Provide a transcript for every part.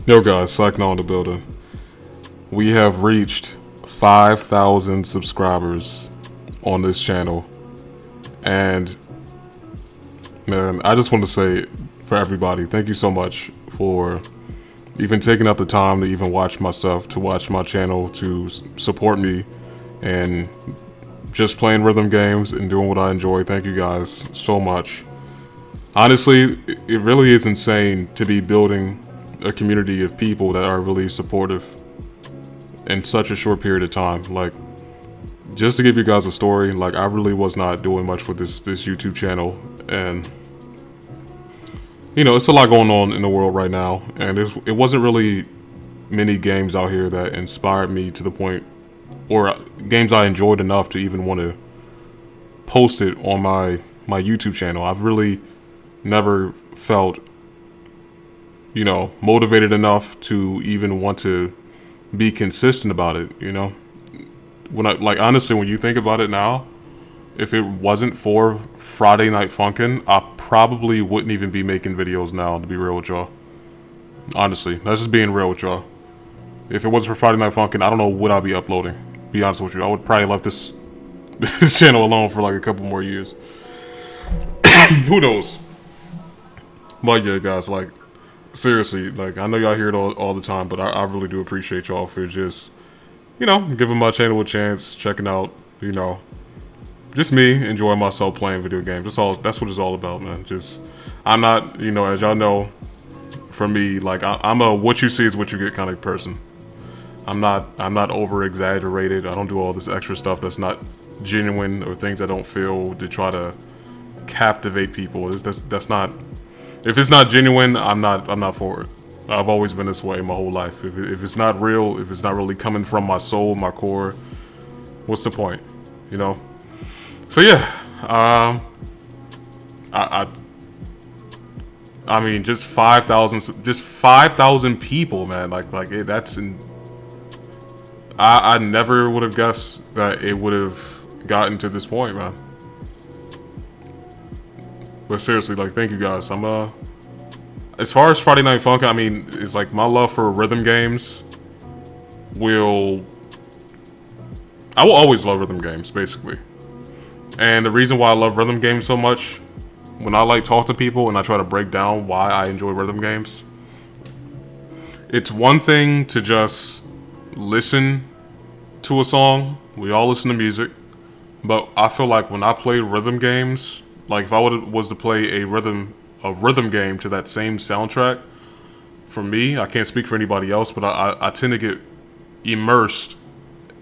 Yo guys, SikeNaw in the building. We have reached 5,000 subscribers on this channel. And man, I just want to say for everybody, thank you so much for even taking out the time to even watch my stuff, to watch my channel, to support me, and just playing rhythm games and doing what I enjoy. Thank you guys so much. Honestly, it really is insane to be building a community of people that are really supportive in such a short period of time. Like, just to give you guys a story, like, I really was not doing much with this YouTube channel, and you know, it's a lot going on in the world right now, and it wasn't really many games out here that inspired me to the point, or games I enjoyed enough to even want to post it on my YouTube channel. I've really never felt, you know, motivated enough to even want to be consistent about it, you know? Honestly, when you think about it now, if it wasn't for Friday Night Funkin', I probably wouldn't even be making videos now, to be real with y'all. Honestly, that's just being real with y'all. If it wasn't for Friday Night Funkin', I don't know what I'd be uploading. Be honest with you, I would probably left this channel alone for like a couple more years. Who knows? But yeah, guys, like, seriously, like, I know y'all hear it all the time, but I really do appreciate y'all for just, you know, giving my channel a chance, checking out, you know, just me enjoying myself playing video games. That's what it's all about, man. Just, I'm not, you know, as y'all know, for me, like, I'm a what you see is what you get kind of person. I'm not over exaggerated. I don't do all this extra stuff that's not genuine, or things I don't feel to try to captivate people. That's not. If it's not genuine, I'm not for it. I've always been this way my whole life. If it's not real, if it's not really coming from my soul, my core, what's the point? You know. So yeah, I mean, just 5,000 people, man. That's. I never would have guessed that it would have gotten to this point, man. But seriously, like, thank you guys. As far as Friday Night Funkin', I mean, it's like my love for rhythm games I will always love rhythm games, basically. And the reason why I love rhythm games so much, when I like talk to people and I try to break down why I enjoy rhythm games, it's one thing to just listen to a song. We all listen to music, but I feel like when I play rhythm games, like if I was to play a rhythm game to that same soundtrack, for me, I can't speak for anybody else, but I tend to get immersed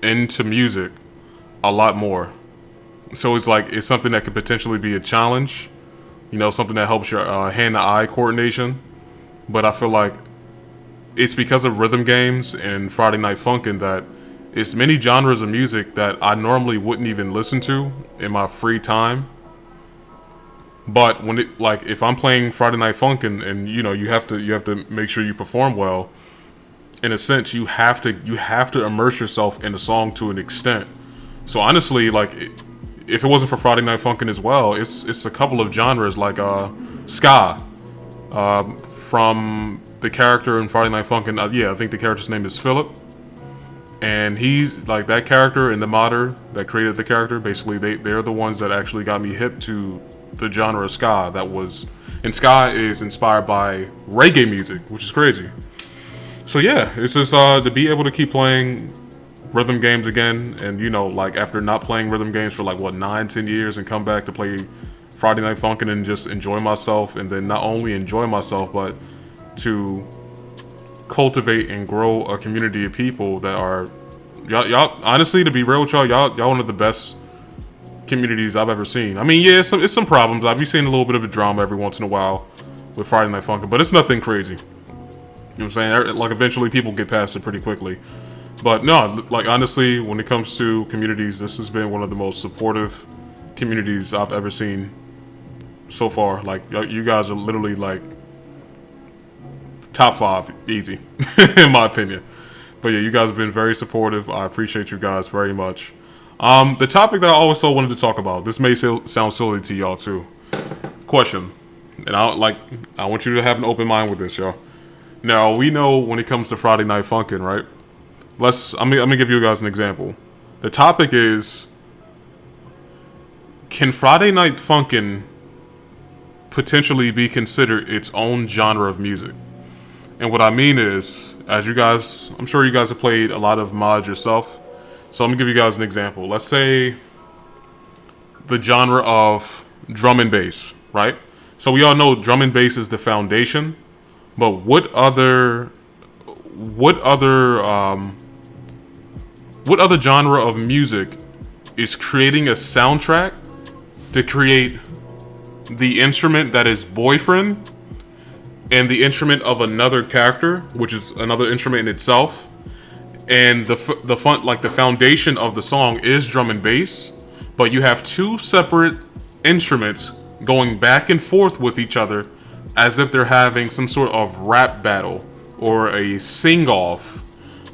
into music a lot more. So it's something that could potentially be a challenge, you know, something that helps your hand-to-eye coordination. But I feel like it's because of rhythm games and Friday Night Funkin' that it's many genres of music that I normally wouldn't even listen to in my free time. But when if I'm playing Friday Night Funkin' and you know you have to make sure you perform well, in a sense you have to immerse yourself in the song to an extent. So honestly, like, if it wasn't for Friday Night Funkin' as well, it's a couple of genres like ska, from the character in Friday Night Funkin'. I think the character's name is Philip, and he's like that character and the modder that created the character. Basically, they're the ones that actually got me hip to the genre of ska. And ska is inspired by reggae music, which is crazy. So yeah, it's just to be able to keep playing rhythm games again, and you know, like, after not playing rhythm games for like 9-10 years, and come back to play Friday Night Funkin' and just enjoy myself, and then not only enjoy myself, but to cultivate and grow a community of people that are y'all honestly, to be real with y'all one of the best communities I've ever seen. I mean, yeah, it's some problems. I've been seeing a little bit of a drama every once in a while with Friday Night Funkin', but it's nothing crazy. You know what I'm saying? Like, eventually people get past it pretty quickly. But no, like, honestly, when it comes to communities, this has been one of the most supportive communities I've ever seen so far. Like, you guys are literally like top 5 easy in my opinion. But yeah, you guys have been very supportive. I appreciate you guys very much. The topic that I also wanted to talk about, this may sound silly to y'all too. Question, and I want you to have an open mind with this, y'all. Now we know when it comes to Friday Night Funkin', right? I'm gonna give you guys an example. The topic is, can Friday Night Funkin' potentially be considered its own genre of music? And what I mean is, as you guys, I'm sure you guys have played a lot of mods yourself. So I'm gonna give you guys an example. Let's say the genre of drum and bass, right? So we all know drum and bass is the foundation, but what other genre of music is creating a soundtrack to create the instrument that is boyfriend and the instrument of another character, which is another instrument in itself, and the foundation of the song is drum and bass, but you have two separate instruments going back and forth with each other as if they're having some sort of rap battle or a sing-off.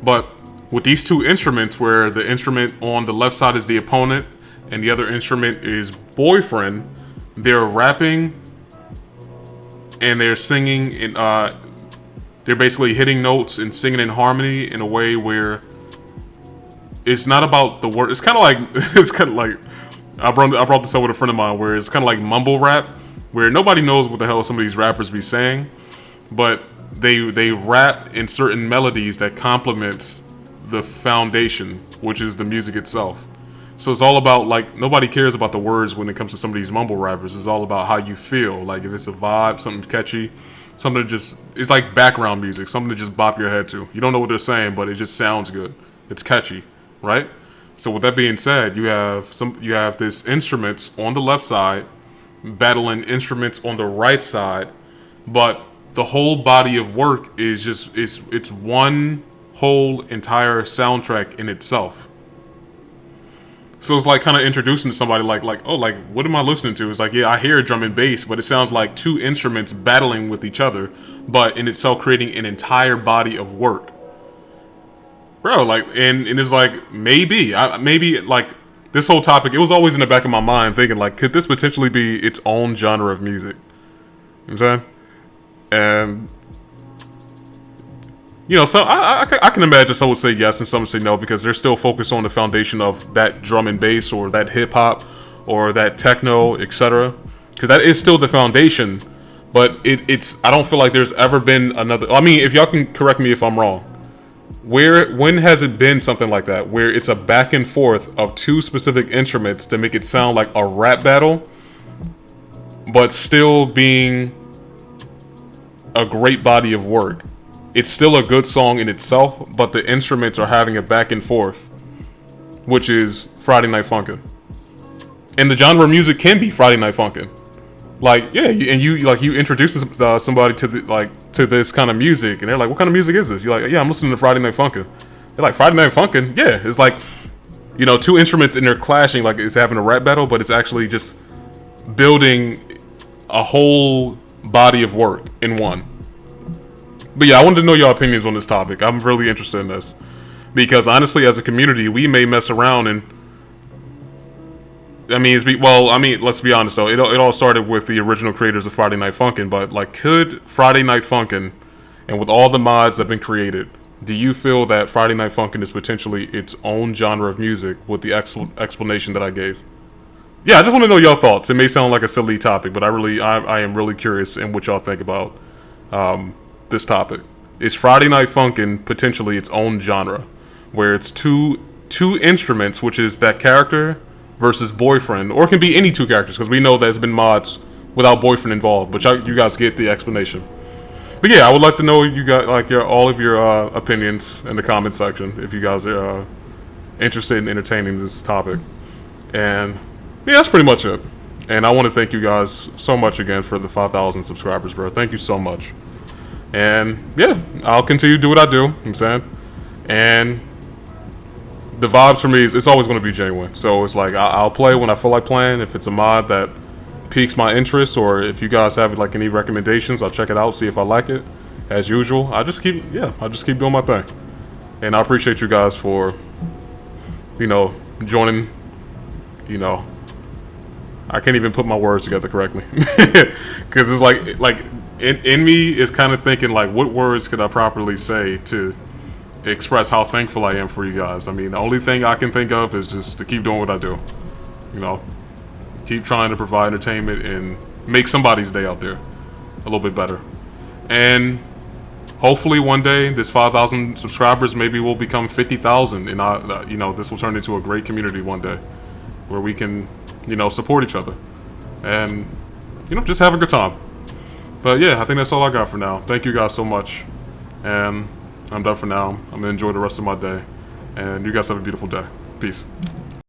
But with these two instruments, where the instrument on the left side is the opponent and the other instrument is boyfriend, they're rapping and they're singing in they're basically hitting notes and singing in harmony in a way where it's not about the word. It's kind of like I brought this up with a friend of mine, where it's kind of like mumble rap, where nobody knows what the hell some of these rappers be saying, but they rap in certain melodies that complements the foundation, which is the music itself. So it's all about, like, nobody cares about the words when it comes to some of these mumble rappers. It's all about how you feel. Like, if it's a vibe, something catchy, something it's like background music, something to just bop your head to. You don't know what they're saying, but it just sounds good. It's catchy, right? So with that being said, you have this instruments on the left side battling instruments on the right side, but the whole body of work is just it's one whole entire soundtrack in itself. So it's like kind of introducing to somebody like what am I listening to? It's like, yeah, I hear drum and bass, but it sounds like two instruments battling with each other, but in itself creating an entire body of work. Bro, like, and it's like, maybe like this whole topic, it was always in the back of my mind thinking, like, could this potentially be its own genre of music? You know what I'm saying? And you know, so I can imagine some would say yes and some would say no, because they're still focused on the foundation of that drum and bass or that hip hop or that techno, etc. Because that is still the foundation, but it's I don't feel like there's ever been another. I mean, if y'all can correct me if I'm wrong, when has it been something like that, where it's a back and forth of two specific instruments to make it sound like a rap battle, but still being a great body of work? It's still a good song in itself, but the instruments are having a back and forth, which is Friday Night Funkin'. And the genre of music can be Friday Night Funkin'. Like, yeah, you introduce somebody to this kind of music, and they're like, "What kind of music is this?" You're like, "Yeah, I'm listening to Friday Night Funkin'." They're like, "Friday Night Funkin'?" Yeah, it's like, you know, two instruments and they're clashing, like it's having a rap battle, but it's actually just building a whole body of work in one. But yeah, I wanted to know your opinions on this topic. I'm really interested in this, because honestly, as a community, we may mess around and, I mean, let's be honest though. It all started with the original creators of Friday Night Funkin'. But like, could Friday Night Funkin', and with all the mods that have been created, do you feel that Friday Night Funkin' is potentially its own genre of music with the explanation that I gave? Yeah, I just want to know your thoughts. It may sound like a silly topic, but I am really curious in what y'all think about this topic. Is Friday Night Funkin' potentially its own genre, where it's two instruments, which is that character versus boyfriend, or it can be any two characters, because we know there's been mods without boyfriend involved, but you guys get the explanation. But yeah, I would like to know you got like all of your opinions in the comment section if you guys are interested in entertaining this topic. And yeah, that's pretty much it. And I want to thank you guys so much again for the 5,000 subscribers, bro. Thank you so much. And yeah, I'll continue to do what I do. You know what I'm saying, and the vibes for me it's always going to be genuine. So it's like I'll play when I feel like playing. If it's a mod that piques my interest, or if you guys have like any recommendations, I'll check it out, see if I like it. As usual, I'll just keep doing my thing. And I appreciate you guys for, you know, joining. You know, I can't even put my words together correctly, because it's like in me is kind of thinking like, what words could I properly say to express how thankful I am for you guys. I mean, the only thing I can think of is just to keep doing what I do. You know, keep trying to provide entertainment and make somebody's day out there a little bit better. And hopefully one day this 5,000 subscribers maybe will become 50,000, and you know, this will turn into a great community one day where we can, you know, support each other and, you know, just have a good time. But yeah, I think that's all I got for now. Thank you guys so much, and I'm done for now. I'm gonna enjoy the rest of my day, and you guys have a beautiful day. Peace.